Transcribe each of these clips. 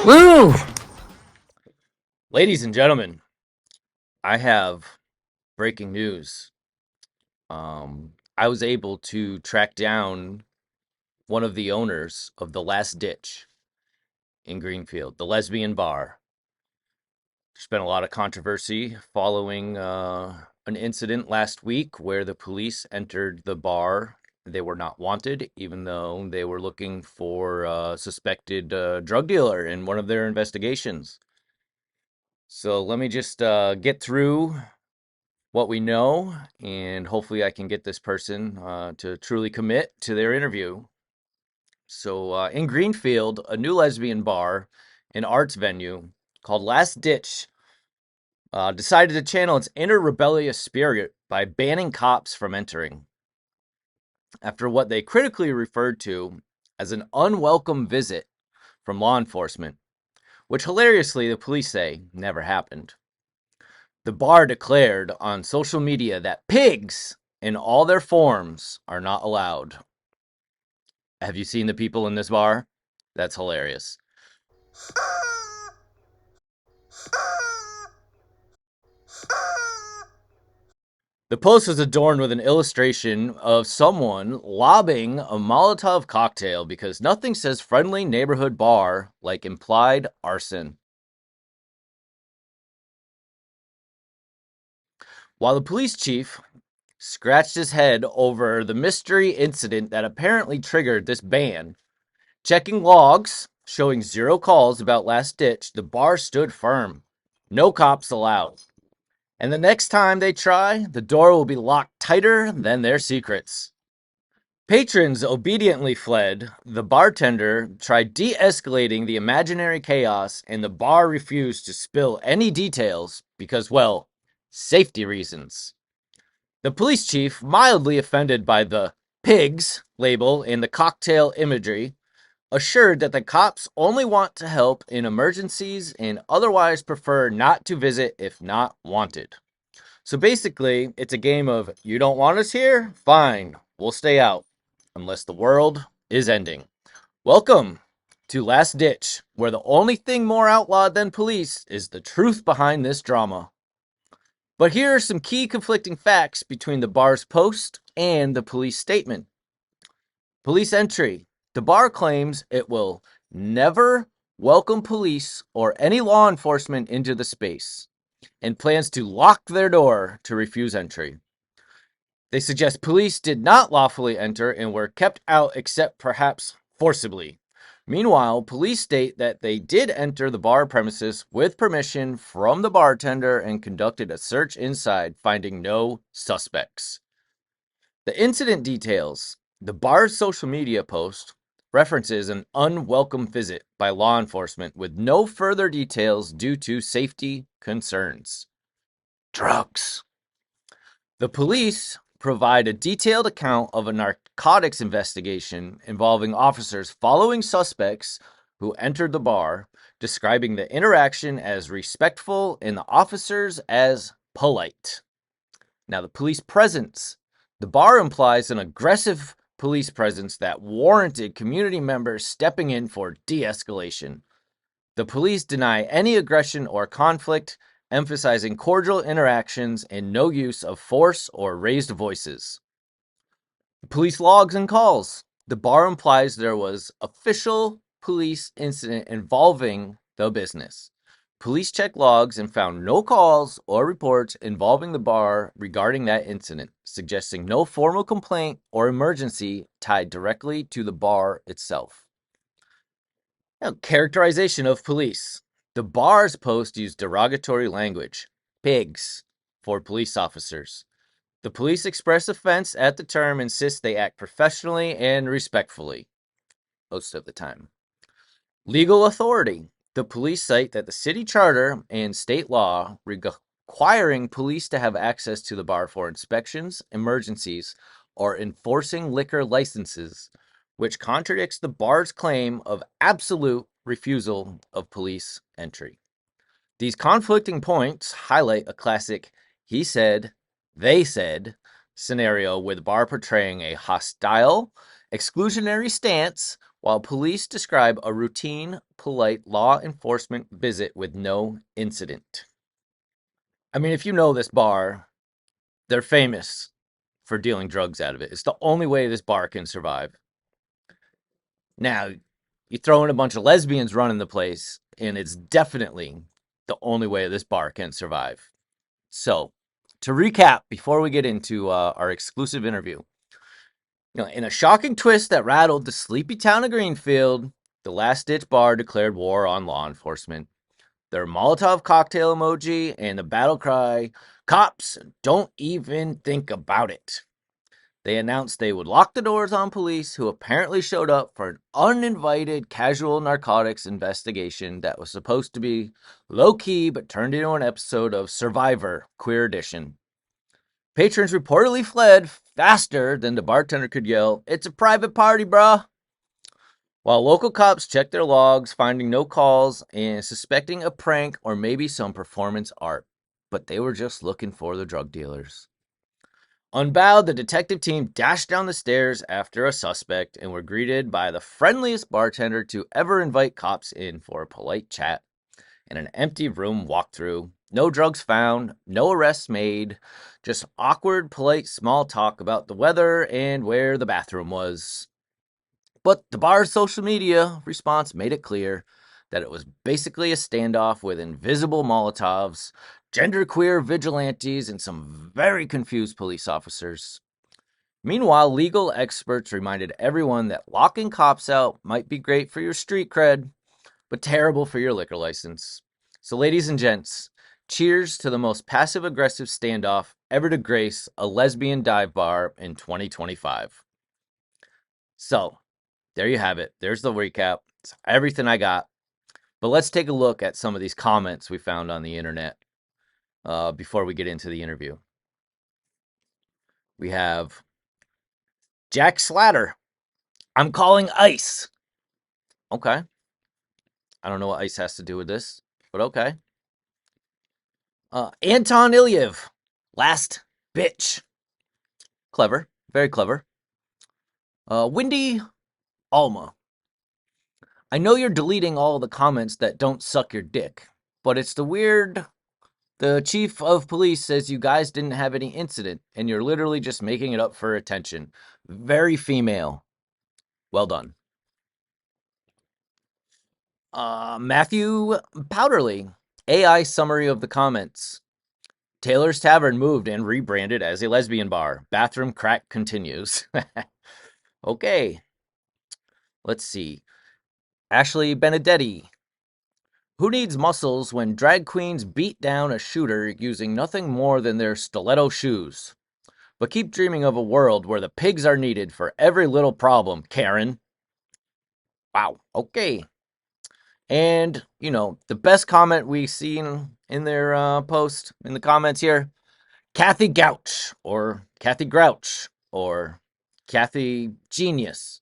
Woo! Ladies and gentlemen, I have breaking news. I was able to track down one of the owners of the Last Ditch in Greenfield, the lesbian bar. There's been a lot of controversy following an incident last week where the police entered the bar. They were not wanted, even though they were looking for a suspected drug dealer in one of their investigations. So let me just get through what we know, and hopefully I can get this person to truly commit to their interview. So in Greenfield, a new lesbian bar and arts venue called Last Ditch decided to channel its inner rebellious spirit by banning cops from entering after what they critically referred to as an unwelcome visit from law enforcement, which hilariously the police say never happened. The bar declared on social media that pigs in all their forms are not allowed. Have you seen the people in this bar? That's hilarious. The post was adorned with an illustration of someone lobbing a Molotov cocktail because nothing says friendly neighborhood bar like implied arson. While the police chief scratched his head over the mystery incident that apparently triggered this ban, checking logs showing 0 calls about Last Ditch, the bar stood firm. No cops allowed. And the next time they try, the door will be locked tighter than their secrets. Patrons obediently fled. The bartender tried de-escalating the imaginary chaos, and the bar refused to spill any details because, well, safety reasons. The police chief, mildly offended by the pigs label and the cocktail imagery, assured that the cops only want to help in emergencies and otherwise prefer not to visit if not wanted. So basically, it's a game of you don't want us here? Fine, we'll stay out unless the world is ending. Welcome to Last Ditch, where the only thing more outlawed than police is the truth behind this drama. But here are some key conflicting facts between the bar's post and the police statement. Police entry. The bar claims it will never welcome police or any law enforcement into the space and plans to lock their door to refuse entry. They suggest police did not lawfully enter and were kept out except perhaps forcibly. Meanwhile, police state that they did enter the bar premises with permission from the bartender and conducted a search inside, finding no suspects. The incident details. The bar's social media post references an unwelcome visit by law enforcement with no further details due to safety concerns. Drugs. The police provide a detailed account of a narcotics investigation involving officers following suspects who entered the bar, describing the interaction as respectful and the officers as polite. Now, the police presence. The bar implies an aggressive police presence that warranted community members stepping in for de-escalation. The police deny any aggression or conflict, emphasizing cordial interactions and no use of force or raised voices. Police logs and calls. The bar implies there was official police incident involving the business. Police checked logs and found no calls or reports involving the bar regarding that incident, suggesting no formal complaint or emergency tied directly to the bar itself. Now, characterization of police. The bar's post used derogatory language, pigs, for police officers. The police express offense at the term, insist they act professionally and respectfully, most of the time. Legal authority. The police cite that the city charter and state law requiring police to have access to the bar for inspections, emergencies, or enforcing liquor licenses, which contradicts the bar's claim of absolute refusal of police entry. These conflicting points highlight a classic he said, they said scenario with the bar portraying a hostile, exclusionary stance while police describe a routine, polite law enforcement visit with no incident. I mean, if you know this bar, they're famous for dealing drugs out of it. It's the only way this bar can survive. Now, you throw in a bunch of lesbians running the place, and it's definitely the only way this bar can survive. So, to recap, before we get into our exclusive interview, in a shocking twist that rattled the sleepy town of Greenfield, the Last Ditch Bar declared war on law enforcement. Their Molotov cocktail emoji and the battle cry, "Cops, don't even think about it." They announced they would lock the doors on police who apparently showed up for an uninvited casual narcotics investigation that was supposed to be low-key but turned into an episode of Survivor Queer Edition. Patrons reportedly fled faster than the bartender could yell, "It's a private party, bruh!" While local cops checked their logs, finding no calls and suspecting a prank or maybe some performance art. But they were just looking for the drug dealers. Unbowed, the detective team dashed down the stairs after a suspect and were greeted by the friendliest bartender to ever invite cops in for a polite chat and an empty room walkthrough. No drugs found, no arrests made, just awkward, polite small talk about the weather and where the bathroom was. But the bar's social media response made it clear that it was basically a standoff with invisible Molotovs, genderqueer vigilantes, and some very confused police officers. Meanwhile, legal experts reminded everyone that locking cops out might be great for your street cred, but terrible for your liquor license. So, ladies and gents, cheers to the most passive-aggressive standoff ever to grace a lesbian dive bar in 2025. So, there you have it. There's the recap. It's everything I got. But let's take a look at some of these comments we found on the internet before we get into the interview. We have Jack Slatter. "I'm calling ICE." Okay. I don't know what ICE has to do with this, but okay. Anton Ilyev. "Last bitch." Clever. Very clever. Windy Alma. "I know you're deleting all the comments that don't suck your dick, but it's the chief of police says you guys didn't have any incident, and you're literally just making it up for attention." Very female. Well done. Matthew Powderly. AI summary of the comments. "Taylor's Tavern moved and rebranded as a lesbian bar. Bathroom crack continues." Okay. Let's see. Ashley Benedetti. "Who needs muscles when drag queens beat down a shooter using nothing more than their stiletto shoes? But keep dreaming of a world where the pigs are needed for every little problem, Karen." Wow. Okay. And, the best comment we've seen in their post, in the comments here, Kathy Gouch, or Kathy Grouch, or Kathy Genius.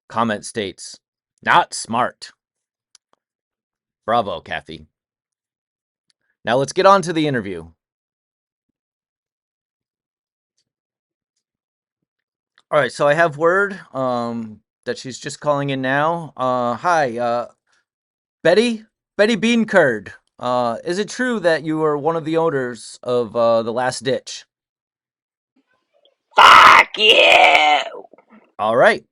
Comment states, "Not smart." Bravo, Kathy. Now let's get on to the interview. All right, so I have word that she's just calling in now. Hi, Betty Bean Curd. Is it true that you are one of the owners of the Last Ditch? Fuck you! All right.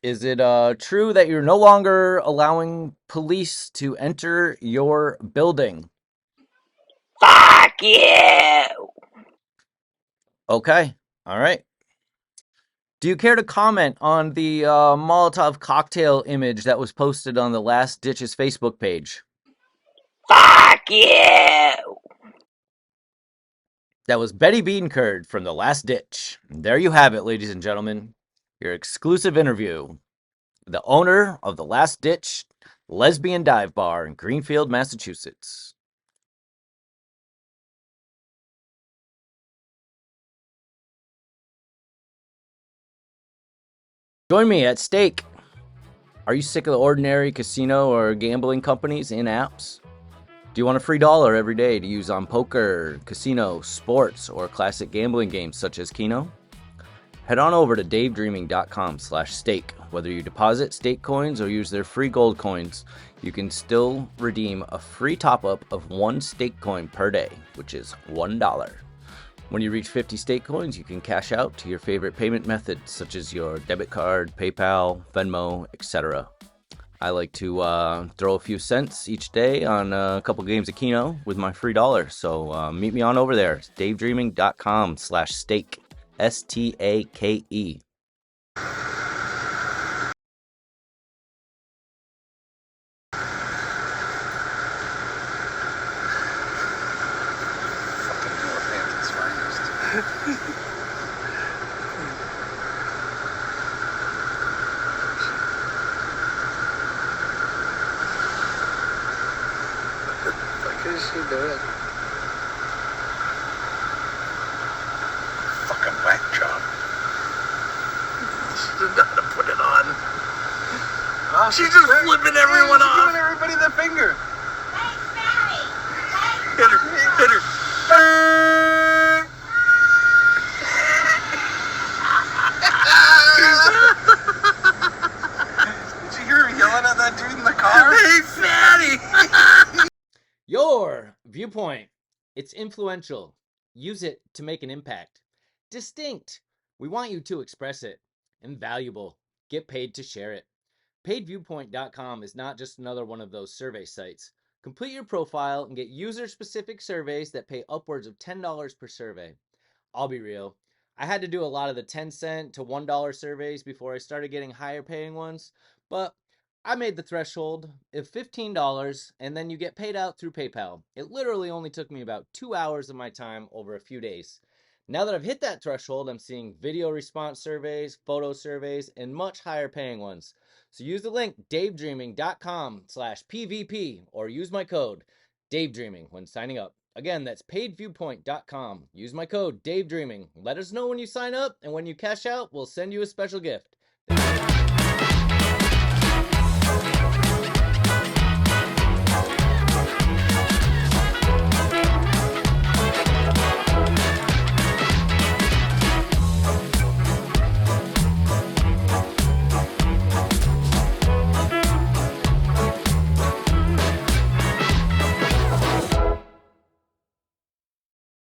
Is it true that you're no longer allowing police to enter your building? Fuck you! Okay. All right. Do you care to comment on the Molotov cocktail image that was posted on the Last Ditch's Facebook page? Fuck you! That was Betty Beancurd from the Last Ditch. And there you have it, ladies and gentlemen. Your exclusive interview. The owner of the Last Ditch Lesbian Dive Bar in Greenfield, Massachusetts. Join me at stake. Are you sick of the ordinary casino or gambling companies in apps? Do you want a free dollar every day to use on poker, casino, sports, or classic gambling games such as Keno? Head on over to davedreaming.com/stake. Whether you deposit stake coins or use their free gold coins, you can still redeem a free top-up of 1 stake coin per day, which is $1. When you reach 50 stake coins, you can cash out to your favorite payment methods, such as your debit card, PayPal, Venmo, etc. I like to throw a few cents each day on a couple games of Keno with my free dollar. So meet me on over there. It's davedreaming.com/stake. STAKE. What is she doing? Fucking whack job. She didn't know how to put it on. Oh, she's just flipping everyone off. She's giving everybody the finger. Hit her. Hit her. Did you hear her yelling at that dude in the car? Hey, fatty! Your viewpoint. It's influential. Use it to make an impact. Distinct. We want you to express it. Invaluable. Get paid to share it. PaidViewpoint.com is not just another one of those survey sites. Complete your profile and get user-specific surveys that pay upwards of $10 per survey. I'll be real. I had to do a lot of the 10-cent to $1 surveys before I started getting higher paying ones, but I made the threshold of $15 and then you get paid out through PayPal. It literally only took me about 2 hours of my time over a few days. Now that I've hit that threshold, I'm seeing video response surveys, photo surveys, and much higher paying ones. So use the link davedreaming.com/PVP or use my code DaveDreaming when signing up. Again, that's paidviewpoint.com. Use my code DaveDreaming. Let us know when you sign up, and when you cash out, we'll send you a special gift.